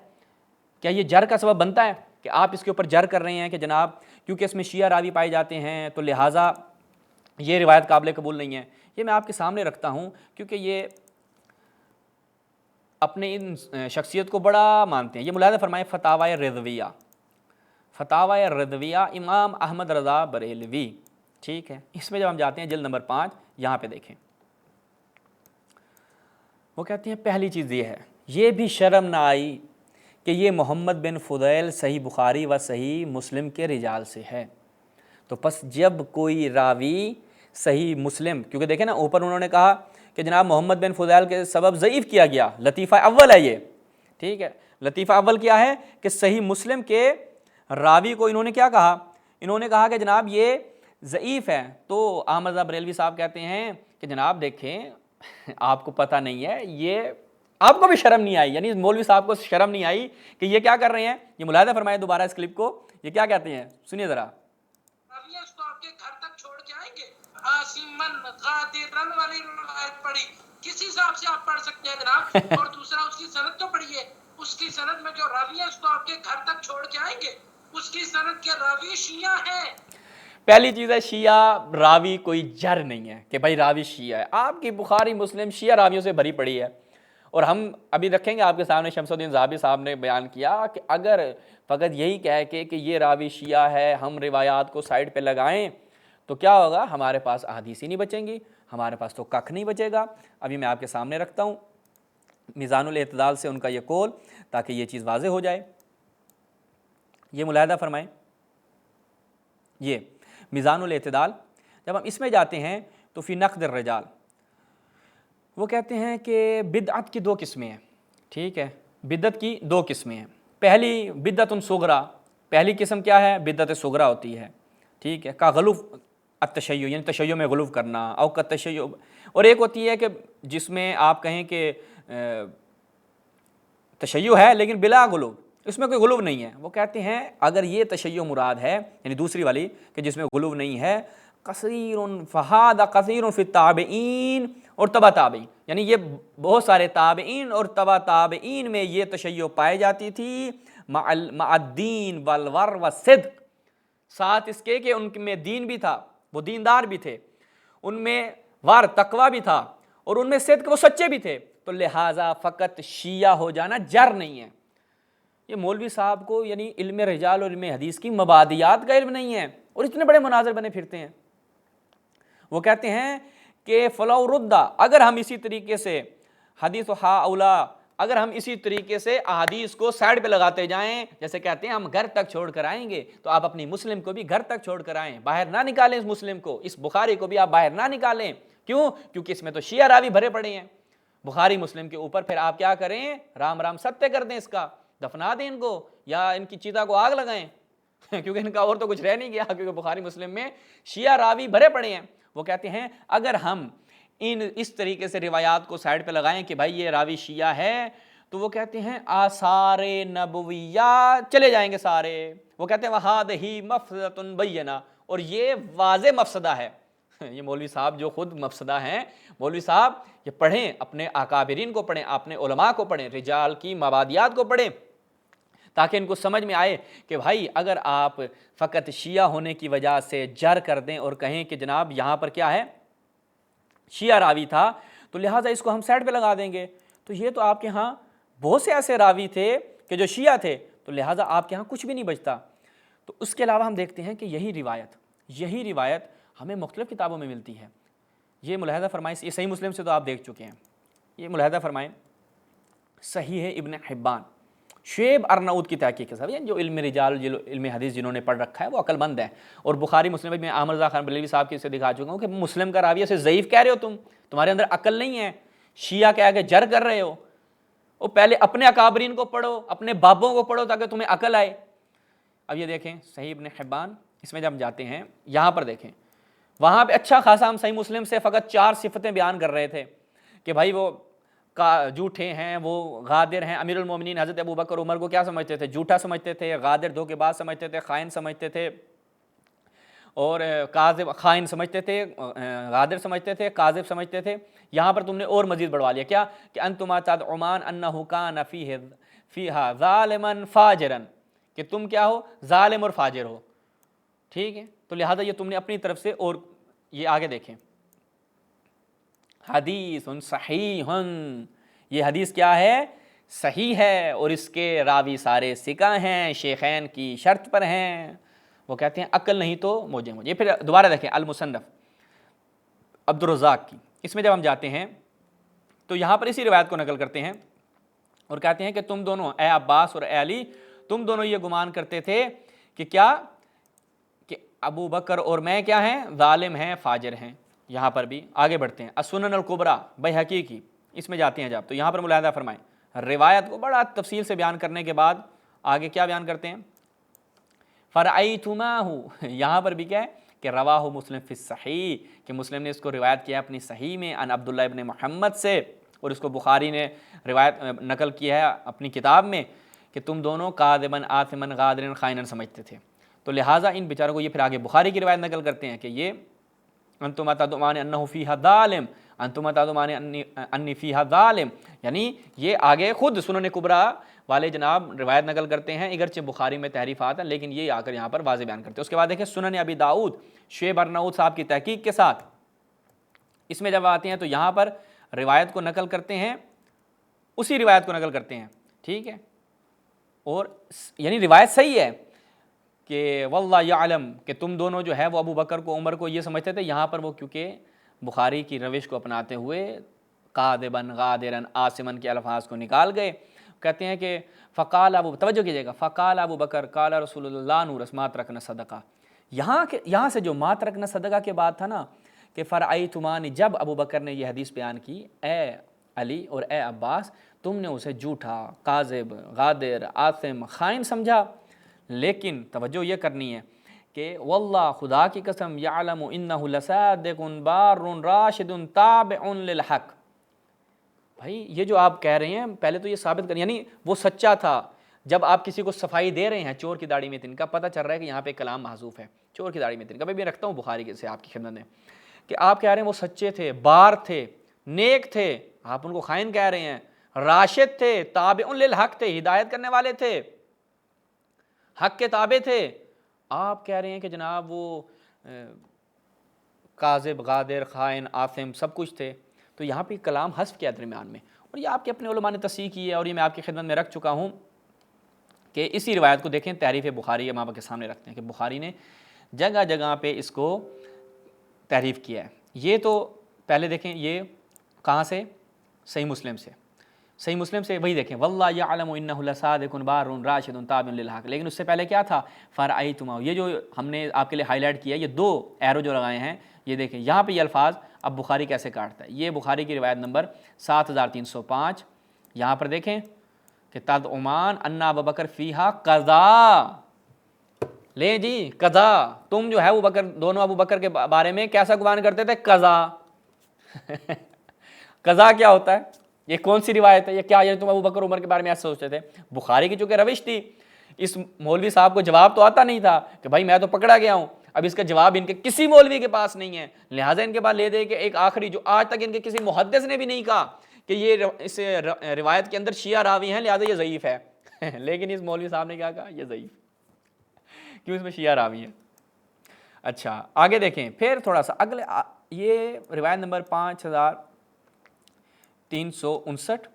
کیا یہ جر کا سبب بنتا ہے کہ آپ اس کے اوپر جر کر رہے ہیں کہ جناب کیونکہ اس میں شیعہ راوی پائے جاتے ہیں تو لہٰذا یہ روایت قابل قبول نہیں ہے؟ یہ میں آپ کے سامنے رکھتا ہوں کیونکہ یہ اپنے ان شخصیت کو بڑا مانتے ہیں. یہ ملاحظہ فرمائے فتاوی رضویہ امام احمد رضا بریلوی، ٹھیک ہے، اس میں جب ہم جاتے ہیں جلد نمبر 5، یہاں پہ دیکھیں وہ کہتے ہیں پہلی چیز یہ ہے، یہ بھی شرم نہ آئی کہ یہ محمد بن فضیل صحیح بخاری و صحیح مسلم کے رجال سے ہے. تو پس جب کوئی راوی صحیح مسلم، کیونکہ دیکھیں نا اوپر انہوں نے کہا کہ جناب محمد بن فضیل کے سبب ضعیف کیا گیا، لطیفہ اول ہے یہ، ٹھیک ہے، لطیفہ اول کیا ہے کہ صحیح مسلم کے راوی کو انہوں نے کیا کہا، انہوں نے کہا کہ جناب یہ ضعیف ہے. تو احمد رضا بریلوی صاحب کہتے ہیں کہ جناب دیکھیں آپ کو پتہ نہیں ہے، یہ آپ کو بھی شرم نہیں آئی، یعنی مولوی صاحب کو شرم نہیں آئی کہ یہ کیا کر رہے ہیں. یہ ملاحظہ فرمائے دوبارہ اس کلپ کو، یہ کیا کہتے ہیں سنیے ذرا. اس کو آپ کے گھر تک چھوڑ کے آئیں گے، آسیمن قادرن والی روایت پڑھی، کس حساب سے آپ پڑھ سکتے ہیں جناب؟ اور دوسرا اس کی سند تو پڑھیے، اس کی سند میں جو راوی ہے اس کو آپ کے گھر تک چھوڑ کے آئیں گے، اس کی سند کے راوی شیعہ ہیں. پہلی چیز ہے شیعہ راوی کوئی جر نہیں ہے کہ بھائی راوی شیعہ ہے. آپ کی بخاری مسلم شیعہ راویوں سے بھری پڑی ہے. اور ہم ابھی رکھیں گے آپ کے سامنے، شمس الدین ذہبی صاحب نے بیان کیا کہ اگر فقط یہی کہہ کے کہ یہ راوی شیعہ ہے ہم روایات کو سائڈ پہ لگائیں تو کیا ہوگا، ہمارے پاس احادیث ہی نہیں بچیں گی، ہمارے پاس تو ککھ نہیں بچے گا. ابھی میں آپ کے سامنے رکھتا ہوں میزان الاعتدال سے ان کا یہ قول، تاکہ یہ چیز واضح ہو جائے. یہ ملاحظہ فرمائیں، یہ میزان الاعتدال جب ہم اس میں جاتے ہیں تو فی نقد الرجال وہ کہتے ہیں کہ بدعت کی 2 قسمیں ہیں، ٹھیک ہے، بدعت کی 2 قسمیں ہیں. پہلی بدعت صغرا، پہلی قسم کیا ہے، بدعت صغرا ہوتی ہے، ٹھیک ہے، کا غلو التشیع یعنی تشیع میں غلو کرنا، او کا تشیع. اور ایک ہوتی ہے کہ جس میں آپ کہیں کہ تشیع ہے لیکن بلا غلو، اس میں کوئی غلو نہیں ہے. وہ کہتے ہیں اگر یہ تشیع مراد ہے یعنی دوسری والی کہ جس میں غلو نہیں ہے، کثیر فہاد کثیر فی التابعین اور تبع تابعین، یعنی یہ بہت سارے تابعین اور تبع تابعین میں یہ تشیع پائی جاتی تھی، مع الدین والور والصدق، ساتھ اس کے کہ ان میں دین بھی تھا، وہ دیندار بھی تھے، ان میں ور تقوی بھی تھا، اور ان میں صدق وہ سچے بھی تھے، تو لہٰذا فقط شیعہ ہو جانا جر نہیں ہے۔ یہ مولوی صاحب کو یعنی علم رجال اور علم حدیث کی مبادیات کا علم نہیں ہے، اور اتنے بڑے مناظر بنے پھرتے ہیں۔ وہ کہتے ہیں کہ فلو ردہ، اگر ہم اسی طریقے سے حدیث و ہا اولا، اگر ہم اسی طریقے سے احادیث کو سائڈ پہ لگاتے جائیں، جیسے کہتے ہیں ہم گھر تک چھوڑ کر آئیں گے، تو آپ اپنی مسلم کو بھی گھر تک چھوڑ کر آئیں، باہر نہ نکالیں اس مسلم کو، اس بخاری کو بھی آپ باہر نہ نکالیں۔ کیوں؟ کیونکہ اس میں تو شیعہ راوی بھرے پڑے ہیں بخاری مسلم کے اوپر۔ پھر آپ کیا کریں؟ رام رام ستیہ کر دیں، اس کا دفنا دیں ان کو، یا ان کی چیتا کو آگ لگائیں کیونکہ ان کا اور تو کچھ رہ نہیں گیا، کیونکہ بخاری مسلم میں شیعہ راوی بھرے پڑے ہیں۔ وہ کہتے ہیں اگر ہم اس طریقے سے روایات کو سائڈ پہ لگائیں کہ بھائی یہ راوی شیعہ ہے، تو وہ کہتے ہیں آثار نبویہ چلے جائیں گے سارے۔ وہ کہتے ہیں وَهَذِهِ مَفْسَدَةٌ بَيِّنَةٌ، اور یہ واضح مفسدہ ہے۔ یہ مولوی صاحب جو خود مفسدہ ہیں، مولوی صاحب یہ پڑھیں، اپنے اکابرین کو پڑھیں، اپنے علماء کو پڑھیں، رجال کی مبادیات کو پڑھیں، تاکہ ان کو سمجھ میں آئے کہ بھائی اگر آپ فقط شیعہ ہونے کی وجہ سے جر کر دیں اور کہیں کہ جناب یہاں پر کیا ہے، شیعہ راوی تھا، تو لہٰذا اس کو ہم سائڈ پہ لگا دیں گے، تو یہ تو آپ کے ہاں بہت سے ایسے راوی تھے کہ جو شیعہ تھے، تو لہٰذا آپ کے ہاں کچھ بھی نہیں بچتا۔ تو اس کے علاوہ ہم دیکھتے ہیں کہ یہی روایت ہمیں مختلف کتابوں میں ملتی ہے۔ یہ ملاحظہ فرمائیں، یہ صحیح مسلم سے تو آپ دیکھ چکے ہیں، یہ ملاحظہ فرمائیں صحیح ہے ابن حبان، شعیب ارناؤت کی تحقیق کے ساتھ، یعنی جو علم رجال علم حدیث جنہوں نے پڑھ رکھا ہے وہ عقل مند ہے۔ اور بخاری مسلم میں احمد رضا خان بریلوی صاحب کے سے دکھا چکا ہوں کہ مسلم کا راوی سے ضعیف کہہ رہے ہو تمہارے اندر عقل نہیں ہے، شیعہ کہہ کے جر کر رہے ہو۔ وہ پہلے اپنے اکابرین کو پڑھو، اپنے بابوں کو پڑھو تاکہ تمہیں عقل آئے۔ اب یہ دیکھیں صحیح ابن حبان، اس میں جب جاتے ہیں یہاں پر دیکھیں، وہاں پہ اچھا خاصا ہم صحیح مسلم سے فقط 4 صفتیں بیان کر رہے تھے کہ بھائی وہ جھوٹے ہیں، وہ غادر ہیں۔ امیر المومنین حضرت ابوبکر عمر کو کیا سمجھتے تھے؟ جھوٹا سمجھتے تھے، غادر دھوکے باز سمجھتے تھے، خائن سمجھتے تھے، اور کاذب خائن سمجھتے تھے، غادر سمجھتے تھے، کاذب سمجھتے تھے۔ یہاں پر تم نے اور مزید بڑھوا لیا، کیا کہ انتما تدعمان انہ کان فیہا ظالما فاجرا، کہ تم کیا ہو؟ ظالم اور فاجر ہو، ٹھیک ہے؟ تو لہذا یہ تم نے اپنی طرف سے، اور یہ آگے دیکھیں حدیث صحیح، یہ حدیث کیا ہے؟ صحیح ہے، اور اس کے راوی سارے ثقہ ہیں، شیخین کی شرط پر ہیں۔ وہ کہتے ہیں عقل نہیں تو مجھے۔ پھر دوبارہ دیکھیں المصنف عبد الرزاق کی، اس میں جب ہم جاتے ہیں تو یہاں پر اسی روایت کو نقل کرتے ہیں اور کہتے ہیں کہ تم دونوں اے عباس اور اے علی، تم دونوں یہ گمان کرتے تھے کہ کیا کہ ابو بکر اور میں کیا ہیں؟ ظالم ہیں، فاجر ہیں۔ یہاں پر بھی آگے بڑھتے ہیں، السنن الکبریٰ بیہقی کی، اس میں جاتے ہیں جب، تو یہاں پر ملاحظہ فرمائیں روایت کو بڑا تفصیل سے بیان کرنے کے بعد آگے کیا بیان کرتے ہیں؟ فرأیتماہ، یہاں پر بھی کیا ہے کہ رواہ مسلم فی الصحیح، کہ مسلم نے اس کو روایت کیا اپنی صحیح میں عن عبداللہ ابن محمد سے، اور اس کو بخاری نے روایت نقل کیا ہے اپنی کتاب میں کہ تم دونوں کاذباً آثماً غادراً خائناً سمجھتے تھے۔ تو لہٰذا ان بیچاروں کو یہ پھر آگے بخاری کی روایت نقل کرتے ہیں کہ یہ انتم تدعون انہ فیہا ظالم، انتم تدعون انی فیہا ظالم، یعنی یہ آگے خود سنن کبریٰ والے جناب روایت نقل کرتے ہیں، اگرچہ بخاری میں تحریفات ہیں لیکن یہ آ کر یہاں پر واضح بیان کرتے ہیں۔ اس کے بعد دیکھیں سنن ابی داؤد شعیب ارناؤت صاحب کی تحقیق کے ساتھ، اس میں جب آتے ہیں تو یہاں پر روایت کو نقل کرتے ہیں، اسی روایت کو نقل کرتے ہیں، ٹھیک ہے، اور یعنی روایت صحیح ہے کہ واللہ یعلم، کہ تم دونوں جو ہے وہ ابو بکر کو عمر کو یہ سمجھتے تھے، یہاں پر وہ کیونکہ بخاری کی روش کو اپناتے ہوئے کاذباً غادراً آثماً کے الفاظ کو نکال گئے۔ کہتے ہیں کہ فقال ابو، توجہ کیجیے گا، فقال ابو بکر قال رسول اللہ نور ما ترکنا صدقہ، یہاں سے جو ما ترکنا صدقہ کے بعد تھا نا کہ فرأیتمانی، جب ابو بکر نے یہ حدیث بیان کی، اے علی اور اے عباس، تم نے اسے جھوٹا، کاذب، غادر، آثم، خائن سمجھا، لیکن توجہ یہ کرنی ہے کہ واللہ، خدا کی قسم، یعلم انہ لصادق بار راشد تابع للحق، بھائی یہ جو آپ کہہ رہے ہیں پہلے تو یہ ثابت کریں، یعنی وہ سچا تھا۔ جب آپ کسی کو صفائی دے رہے ہیں چور کی داڑھی میں تن کا، پتہ چل رہا ہے کہ یہاں پہ کلام محذوف ہے، چور کی داڑھی میں تن کا، میں رکھتا ہوں بخاری سے آپ کی خدمت میں، کہ آپ کہہ رہے ہیں وہ سچے تھے، بار تھے، نیک تھے، آپ ان کو خائن کہہ رہے ہیں، راشد تھے، تابع للحق تھے، ہدایت کرنے والے تھے، حق کے تابع تھے، آپ کہہ رہے ہیں کہ جناب وہ کاذب، غادر، خائن، آثم سب کچھ تھے۔ تو یہاں پہ کلام حذف کیا درمیان میں، اور یہ آپ کے اپنے علماء نے تصحیح کی ہے، اور یہ میں آپ کی خدمت میں رکھ چکا ہوں کہ اسی روایت کو دیکھیں، تحریف بخاری امام کے سامنے رکھتے ہیں کہ بخاری نے جگہ جگہ پہ اس کو تحریف کیا ہے۔ یہ تو پہلے دیکھیں، یہ کہاں سے؟ صحیح مسلم سے، صحیح مسلم سے وہی دیکھیں، واللہ یعلم انہ لصادق بار راشد تابع للحق، لیکن اس سے پہلے کیا تھا؟ فرأیتما، یہ جو ہم نے آپ کے لیے ہائی لائٹ کیا، یہ 2 ایرو جو لگائے ہیں، یہ دیکھیں یہاں پہ یہ الفاظ اب بخاری کیسے کاٹتا ہے۔ یہ بخاری کی روایت نمبر 7305، یہاں پر دیکھیں کہ تدعمان ان ابوبکر فیہا قضا، لیں جی قضا، تم جو ہے ابو بکر، دونوں ابو بکر کے بارے میں کیسا گمان کرتے تھے؟ قضا۔ قضا کیا ہوتا ہے؟ یہ کون سی روایت ہے؟ یہ کیا یعنی تم ابو بکر عمر کے بارے میں ایسا سوچتے تھے؟ بخاری کی چونکہ روش تھی، اس مولوی صاحب کو جواب تو آتا نہیں تھا کہ بھائی میں تو پکڑا گیا ہوں، اب اس کا جواب ان کے کسی مولوی کے پاس نہیں ہے، لہٰذا ان کے پاس لے دے کہ ایک آخری جو آج تک ان کے کسی محدث نے بھی نہیں کہا کہ یہ اس روایت کے اندر شیعہ راوی ہیں لہٰذا یہ ضعیف ہے، لیکن اس مولوی صاحب نے کیا کہا؟ یہ ضعیف، کیوں؟ اس میں شیعہ راوی ہیں۔ اچھا آگے دیکھیں پھر تھوڑا سا اگلے، یہ روایت نمبر 5359،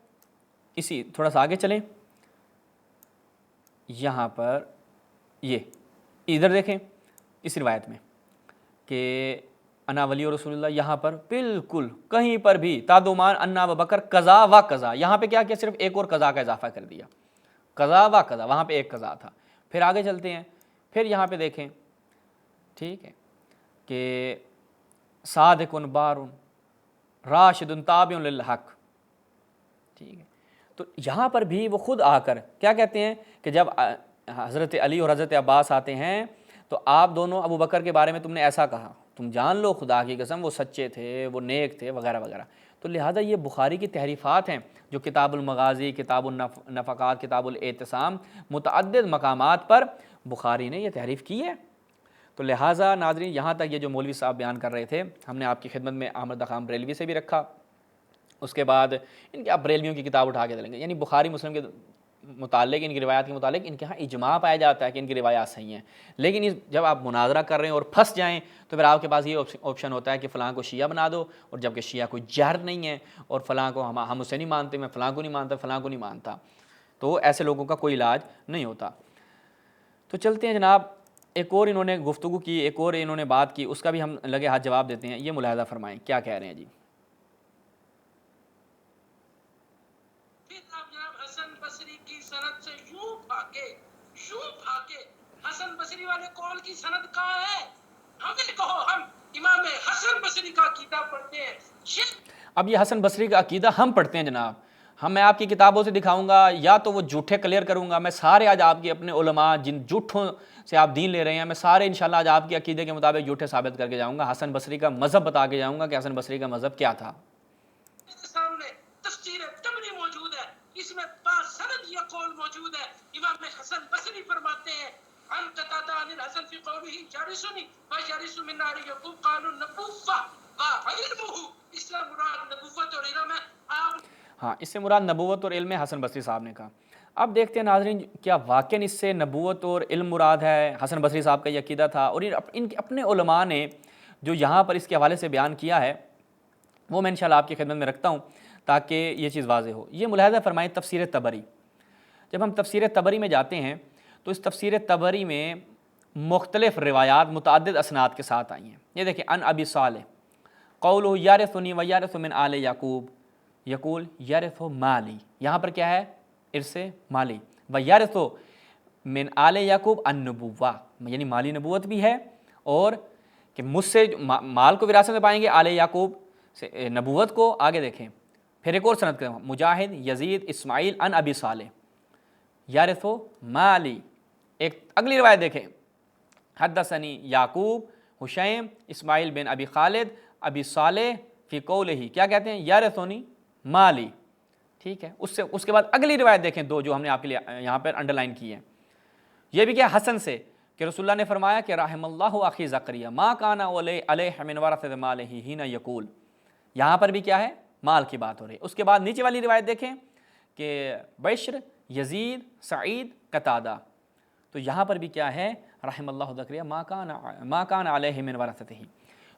اسی تھوڑا سا آگے چلیں، یہاں پر یہ ادھر دیکھیں اس روایت میں کہ انا ولی رسول اللہ، یہاں پر بالکل کہیں پر بھی تادمان انا ابوبکر قضا و قضا، یہاں پہ کیا کیا؟ صرف ایک اور قضا کا اضافہ کر دیا، قضا و قضا، وہاں پہ ایک قضا تھا۔ پھر آگے چلتے ہیں، پھر یہاں پہ دیکھیں، ٹھیک ہے، کہ صادق بار راشد تابع للحق، ٹھیک ہے، تو یہاں پر بھی وہ خود آ کر کیا کہتے ہیں کہ جب حضرت علی اور حضرت عباس آتے ہیں تو آپ دونوں ابو بکر کے بارے میں تم نے ایسا کہا، تم جان لو خدا کی قسم وہ سچے تھے، وہ نیک تھے، وغیرہ وغیرہ۔ تو لہٰذا یہ بخاری کی تحریفات ہیں جو کتاب المغازی، کتاب النفقات، کتاب الاعتصام، متعدد مقامات پر بخاری نے یہ تحریف کی ہے۔ تو لہٰذا ناظرین یہاں تک یہ جو مولوی صاحب بیان کر رہے تھے، ہم نے آپ کی خدمت میں احمد خان بریلوی سے بھی رکھا، اس کے بعد ان کے آپ بریلویوں کی کتاب اٹھا کے دیں گے، یعنی بخاری مسلم کے متعلق، ان کی روایات کے متعلق ان کے ہاں اجماع پایا جاتا ہے کہ ان کی روایات صحیح ہیں، لیکن جب آپ مناظرہ کر رہے ہیں اور پھنس جائیں تو پھر آپ کے پاس یہ آپشن ہوتا ہے کہ فلاں کو شیعہ بنا دو، اور جبکہ شیعہ کوئی جہر نہیں ہے، اور فلاں کو ہم اسے نہیں مانتے، میں فلاں کو نہیں مانتا، فلاں کو نہیں مانتا، تو ایسے لوگوں کا کوئی علاج نہیں ہوتا۔ تو چلتے ہیں جناب، ایک اور انہوں نے گفتگو کی، ایک اور انہوں نے بات کی، اس کا بھی ہم لگے ہاتھ جواب دیتے ہیں، یہ ملاحظہ فرمائیں کیا کہہ رہے ہیں جی۔ حسن بصری والے قول کی سند کہاں ہے؟ ہمیں کہو، ہم امام حسن بصری کا عقیدہ پڑھتے ہیں۔ اب یہ حسن بصری کا عقیدہ ہم پڑھتے ہیں جناب، میں آپ کی کتابوں سے دکھاؤں گا، یا تو وہ جھوٹے کلیئر کروں گا، میں سارے آج آپ کے اپنے علماء جن جھوٹوں سے آپ دین لے رہے ہیں، میں سارے انشاءاللہ آج آپ کے عقیدے کے مطابق جھوٹے ثابت کر کے جاؤں گا، حسن بصری کا مذہب بتا کے جاؤں گا کہ حسن بصری کا مذہب کیا تھا۔ سامنے تفسیر تبری موجود ہے، اس میں باسند یہ قول موجود ہے، امام حسن بصری فرماتے ہیں عن قتادہ عن الحسن فی قوله جارسنی و جارس من نار یعقوب قالوا النبوة وعلمه، اس سے مراد نبوت اور علم ہے۔ ہاں، اس سے مراد نبوت اور علم حسن بصری صاحب نے کہا۔ اب دیکھتے ہیں ناظرین کیا واقعاً اس سے نبوت اور علم مراد ہے؟ حسن بصری صاحب کا یہ عقیدہ تھا، اور ان کے اپنے علماء نے جو یہاں پر اس کے حوالے سے بیان کیا ہے وہ میں انشاءاللہ آپ کی خدمت میں رکھتا ہوں تاکہ یہ چیز واضح ہو۔ یہ ملاحظہ فرمائیں تفسیر طبری، جب ہم تفسیر طبری میں جاتے ہیں تو اس تفسیر طبری میں مختلف روایات متعدد اسناد کے ساتھ آئی ہیں۔ یہ دیکھیں، ان ابی صالح قولہ یارثنی و یارث من آل یعقوب یقول یارث مالی، یہاں پر کیا ہے؟ ارث مالی، و یارث من آل یعقوب النبوہ، یعنی مالی نبوت بھی ہے، اور کہ مجھ سے مال کو وراثت میں پائیں گے، آل یعقوب سے نبوت کو۔ آگے دیکھیں پھر ایک اور سند کا مجاہد یزید اسماعیل ان ابی صالح یارث مالی۔ ایک اگلی روایت دیکھیں، حدثنی یعقوب حشیم اسماعیل بن ابی خالد ابی صالح فی قولہ، کیا کہتے ہیں؟ یارثنی مالی، ٹھیک ہے۔ اس کے بعد اگلی روایت دیکھیں، 2 جو ہم نے آپ کے لیے یہاں پر انڈر لائن کی ہیں، یہ بھی کیا حسن سے کہ رسول اللہ نے فرمایا کہ رحم اللہ اخی زکریا ما کان علیہ من ورثۃ مالہ حین یقول، یہاں پر بھی کیا ہے؟ مال کی بات ہو رہی ہے۔ اس کے بعد نیچے والی روایت دیکھیں کہ بشر یزید سعید قتادہ، تو یہاں پر بھی کیا ہے؟ رحم اللہ زکریا ما کان علیہ من ورثتہ،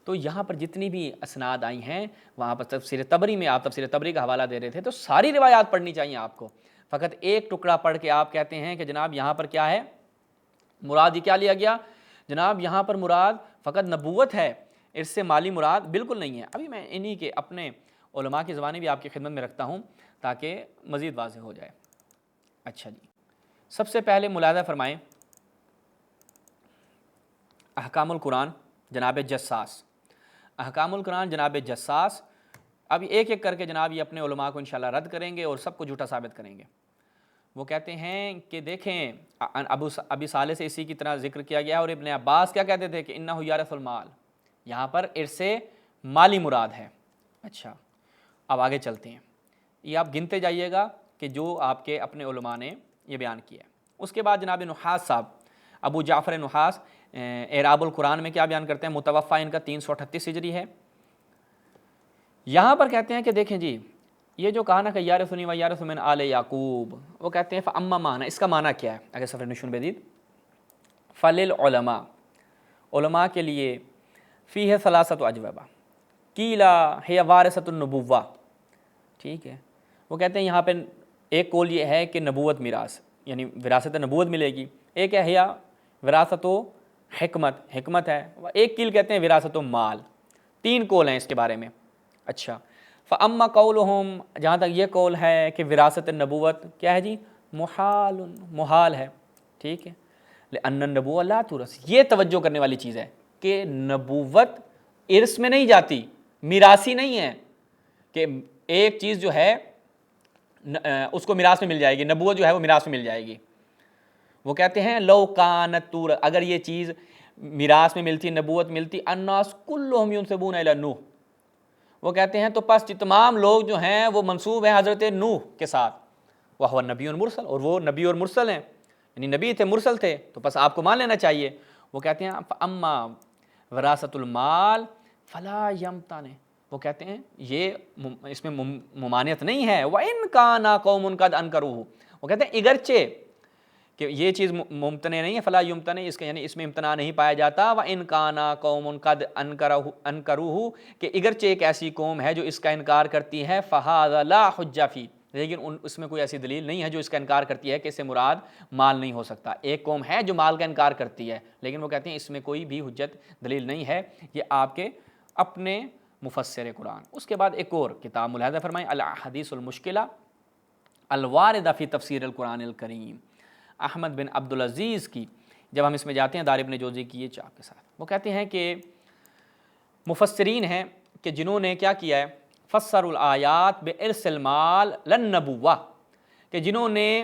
تو یہاں پر جتنی بھی اسناد آئی ہیں وہاں پر تفسیر طبری میں آپ تفسیر طبری کا حوالہ دے رہے تھے، تو ساری روایات پڑھنی چاہیے آپ کو، فقط ایک ٹکڑا پڑھ کے آپ کہتے ہیں کہ جناب یہاں پر کیا ہے مراد، یہ کیا لیا گیا جناب، یہاں پر مراد فقط نبوت ہے، اس سے مالی مراد بالکل نہیں ہے۔ ابھی میں انہی کے اپنے علماء کی زبانیں بھی آپ کی خدمت میں رکھتا ہوں تاکہ مزید واضح ہو جائے۔ اچھا جی، سب سے پہلے ملاحظہ فرمائیں احکام القرآن جناب جساس، احکام القرآن جناب جساس، اب ایک ایک کر کے جناب یہ اپنے علماء کو انشاءاللہ رد کریں گے اور سب کو جھوٹا ثابت کریں گے۔ وہ کہتے ہیں کہ دیکھیں ابی صالح سے اسی کی طرح ذکر کیا گیا، اور ابن عباس کیا کہتے تھے کہ انہ یارث المال، یہاں پر ارث مالی مراد ہے۔ اچھا اب آگے چلتے ہیں، یہ آپ گنتے جائیے گا کہ جو آپ کے اپنے علماء نے یہ بیان کیا ہے۔ اس کے بعد جناب نحاس صاحب، ابو جعفر نحاس اعراب القرآن میں کیا بیان کرتے ہیں، متوفہ ان کا 338 ہجری ہے۔ یہاں پر کہتے ہیں کہ دیکھیں جی یہ جو کہا نا کہ یارثنی و یارث من آل یعقوب، وہ کہتے ہیں فاما معنی، اس کا معنی کیا ہے؟ اگر صفحہ نشون بدید فللعلماء، علماء کے لیے فیہ ثلاثۃ اجوبہ قیلا ہی وارثۃ النبوہ، ٹھیک ہے، وہ کہتے ہیں یہاں پہ ایک قول یہ ہے کہ نبوت میراث یعنی وراثت نبوت ملے گی، ایک ہے ہیا وراثت و حکمت ہے، ایک قیل کہتے ہیں وراثت و مال، تین قول ہیں اس کے بارے میں۔ اچھا فاما قولہم، جہاں تک یہ قول ہے کہ وراثت نبوت کیا ہے جی، محال ہے، ٹھیک ہے، لأن النبوۃ لا تورث، یہ توجہ کرنے والی چیز ہے کہ نبوت ارث میں نہیں جاتی، میراثی نہیں ہے کہ ایک چیز جو ہے اس کو میراث میں مل جائے گی، نبوت جو ہے وہ میراث میں مل جائے گی۔ وہ کہتے ہیں لو کانت تورث، اگر یہ چیز میراث میں ملتی، نبوت ملتی، الناس کلہم ینسبون الی نوح، وہ کہتے ہیں تو پس تمام لوگ جو ہیں وہ منسوب ہیں حضرت نوح کے ساتھ، وہ نبی مرسل، اور وہ نبی اور مرسل ہیں، یعنی نبی تھے مرسل تھے، تو پس آپ کو مان لینا چاہیے۔ وہ کہتے ہیں اما وراثت المال فلا یمتنع، وہ کہتے ہیں یہ اس میں ممانعت نہیں ہے، وَإِن كَانَ قَوْمٌ قَدْ أَنكَرُوهُ، وہ کہتے ہیں اگرچہ کہ یہ چیز ممتنع نہیں ہے، فلا یمتنع، اس کا یعنی اس میں امتناع نہیں پایا جاتا، وَإِن كَانَ قَوْمٌ قَدْ أَنكَرُوهُ، کہ اگرچہ ایک ایسی قوم ہے جو اس کا انکار کرتی ہے، فَهَذَا لَا حُجَّةَ فِيهِ، لیکن اس میں کوئی ایسی دلیل نہیں ہے جو اس کا انکار کرتی ہے کہ اس سے مراد مال نہیں ہو سکتا۔ ایک قوم ہے جو مال کا انکار کرتی ہے، لیکن وہ کہتے ہیں اس میں کوئی بھی حجت دلیل نہیں ہے، یہ آپ کے اپنے مفسر قرآن۔ اس کے بعد ایک اور کتاب ملاحظہ فرمائیں، الاحادیث المشکلہ الواردہ فی تفسیر القرآن الکریم، احمد بن عبدالعزیز کی، جب ہم اس میں جاتے ہیں دار ابن جوزی کی یہ چاپ کے ساتھ، وہ کہتے ہیں کہ مفسرین ہیں کہ جنہوں نے کیا کیا ہے، فسر الآیات بإرث المال للنبوہ، کہ جنہوں نے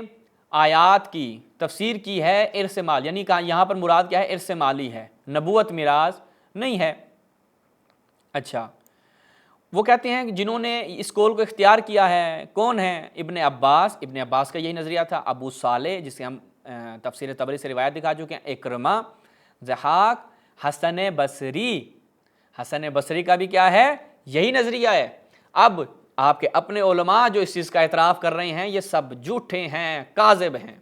آیات کی تفسیر کی ہے ارث مال، یعنی یہاں پر مراد کیا ہے، ارث مالی ہے، نبوت میراث نہیں ہے۔ اچھا وہ کہتے ہیں کہ جنہوں نے اس قول کو اختیار کیا ہے کون ہے، ابن عباس، ابن عباس کا یہی نظریہ تھا، ابو صالح جسے ہم تفسیر طبری سے روایت دکھا چکے ہیں، اکرمہ، ضحاک، حسن بصری، حسن بصری کا بھی کیا ہے، یہی نظریہ ہے۔ اب آپ کے اپنے علماء جو اس چیز کا اعتراف کر رہے ہیں یہ سب جھوٹے ہیں، کاذب ہیں۔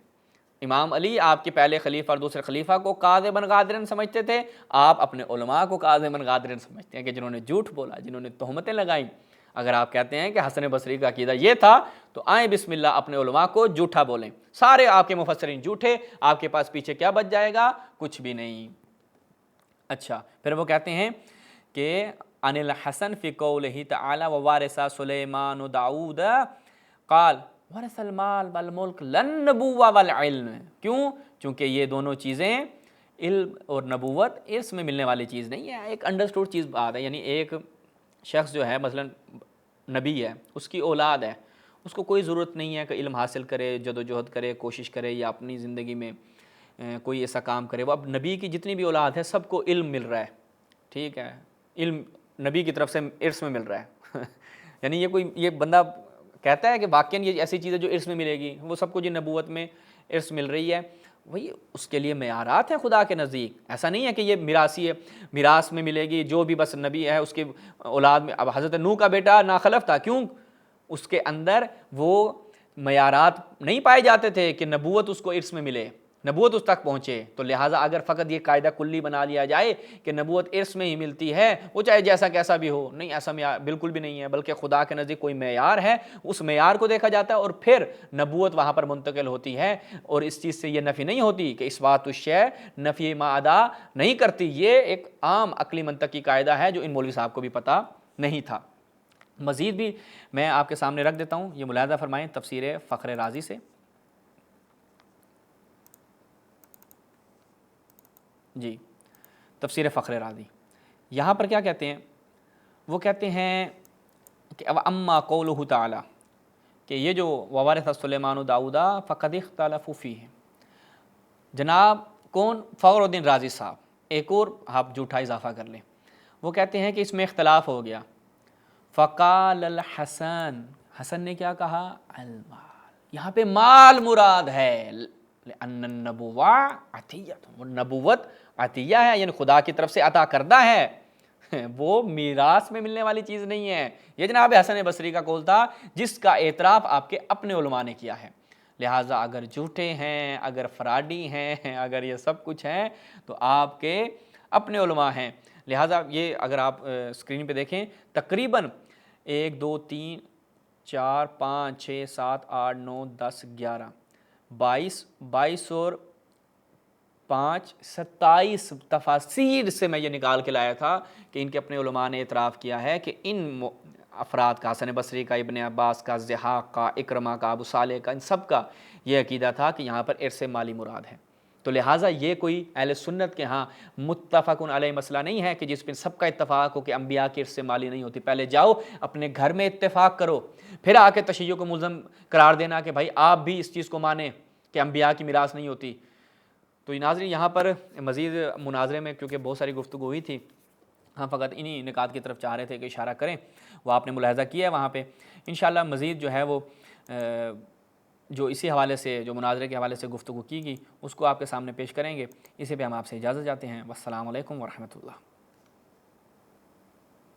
امام علی آپ کے پہلے خلیفہ اور دوسرے خلیفہ کو کاذباً غادرن سمجھتے تھے، آپ اپنے علماء کو کاذباً غادرن سمجھتے ہیں کہ جنہوں نے جھوٹ بولا، جنہوں نے تہمتیں لگائیں۔ اگر آپ کہتے ہیں کہ حسن بصری کا عقیدہ یہ تھا تو آئیں بسم اللہ اپنے علماء کو جھوٹا بولیں، سارے آپ کے مفسرین جھوٹے، آپ کے پاس پیچھے کیا بچ جائے گا، کچھ بھی نہیں۔ اچھا پھر وہ کہتے ہیں کہ عن الحسن فی قولہ تعالی ووارث سلیمان داؤد قال ورث المال والملک للنبوہ والعلم، کیوں؟ چونکہ یہ دونوں چیزیں علم اور نبوت ارث میں ملنے والی چیز نہیں ہے، ایک انڈرسٹوڈ چیز بات ہے، یعنی ایک شخص جو ہے مثلا نبی ہے، اس کی اولاد ہے، اس کو کوئی ضرورت نہیں ہے کہ علم حاصل کرے، جدوجہد کرے، کوشش کرے، یا اپنی زندگی میں کوئی ایسا کام کرے۔ وہ اب نبی کی جتنی بھی اولاد ہے سب کو علم مل رہا ہے، ٹھیک ہے، علم نبی کی طرف سے ارث میں مل رہا ہے یعنی یہ بندہ کہتا ہے کہ واقعاً یہ ایسی چیز ہے جو ارث میں ملے گی، وہ سب کو جو نبوت میں ارث مل رہی ہے، وہی اس کے لیے معیارات ہیں خدا کے نزدیک۔ ایسا نہیں ہے کہ یہ میراثی ہے، میراث میں ملے گی، جو بھی بس نبی ہے اس کے اولاد میں۔ اب حضرت نوح کا بیٹا ناخلف تھا، کیوں؟ اس کے اندر وہ معیارات نہیں پائے جاتے تھے کہ نبوت اس کو ارث میں ملے، نبوت اس تک پہنچے، تو لہٰذا اگر فقط یہ قاعدہ کلی بنا لیا جائے کہ نبوت ارث میں ہی ملتی ہے، وہ چاہے جیسا کیسا بھی ہو، نہیں، ایسا معیار بالکل بھی نہیں ہے، بلکہ خدا کے نزدیک کوئی معیار ہے، اس معیار کو دیکھا جاتا ہے اور پھر نبوت وہاں پر منتقل ہوتی ہے۔ اور اس چیز سے یہ نفی نہیں ہوتی کہ اثبات الشیء نفی ما ادا نہیں کرتی، یہ ایک عام عقلی منطقی قاعدہ ہے جو ان مولوی صاحب کو بھی پتہ نہیں تھا۔ مزید بھی میں آپ کے سامنے رکھ دیتا ہوں، یہ ملاحظہ فرمائیں تفسیر فخر رازی سے۔ جی، تفسیر فخر رازی یہاں پر کیا کہتے ہیں؟ وہ کہتے ہیں کہ اما قولہ تعالی، کہ یہ جو ووارث سلیمان داؤد فقد اختلفوا فیہ، جناب کون؟ فخر الدین رازی صاحب، ایک اور آپ جھوٹا اضافہ کر لیں، وہ کہتے ہیں کہ اس میں اختلاف ہو گیا۔ فقال الحسن، حسن نے کیا کہا؟ المال، یہاں پہ مال مراد ہے، لأن النبوہ عطیہ، وہ نبوت عطیہ ہے، یعنی خدا کی طرف سے عطا کردہ ہے، وہ میراث میں ملنے والی چیز نہیں ہے۔ یہ جناب حسن بصری کا قول تھا، جس کا اعتراف آپ کے اپنے علماء نے کیا ہے۔ لہٰذا اگر جھوٹے ہیں، اگر فراڈی ہیں، اگر یہ سب کچھ ہیں، تو آپ کے اپنے علماء ہیں۔ لہٰذا یہ اگر آپ اسکرین پہ دیکھیں، تقریباً 1 2 3 4 5 6 7 8 9 10 11 22 اور 5 27 تفاسیر سے میں یہ نکال کے لایا تھا کہ ان کے اپنے علماء نے اعتراف کیا ہے کہ ان افراد کا، حسن بصری کا، ابن عباس کا، ضحاک کا، اکرمہ کا، ابو صالح کا، ان سب کا یہ عقیدہ تھا کہ یہاں پر ارث مالی مراد ہے۔ تو لہٰذا یہ کوئی اہل سنت کے ہاں متفق علیہ مسئلہ نہیں ہے کہ جس پہ سب کا اتفاق ہو کہ انبیاء کی ارث مالی نہیں ہوتی۔ پہلے جاؤ اپنے گھر میں اتفاق کرو، پھر آ کے تشیع کو ملزم قرار دینا کہ بھائی آپ بھی اس چیز کو مانیں کہ انبیاء کی میراث نہیں ہوتی۔ تو ناظرین یہاں پر مزید مناظرے میں کیونکہ بہت ساری گفتگو ہوئی تھی، ہم فقط انہی نکات کی طرف چاہ رہے تھے کہ اشارہ کریں، وہ آپ نے ملاحظہ کیا ہے وہاں پہ۔ انشاءاللہ مزید جو ہے وہ جو اسی حوالے سے، جو مناظرے کے حوالے سے گفتگو کی گئی، اس کو آپ کے سامنے پیش کریں گے۔ اسی پہ ہم آپ سے اجازت چاہتے ہیں۔ والسلام علیکم ورحمۃ اللہ۔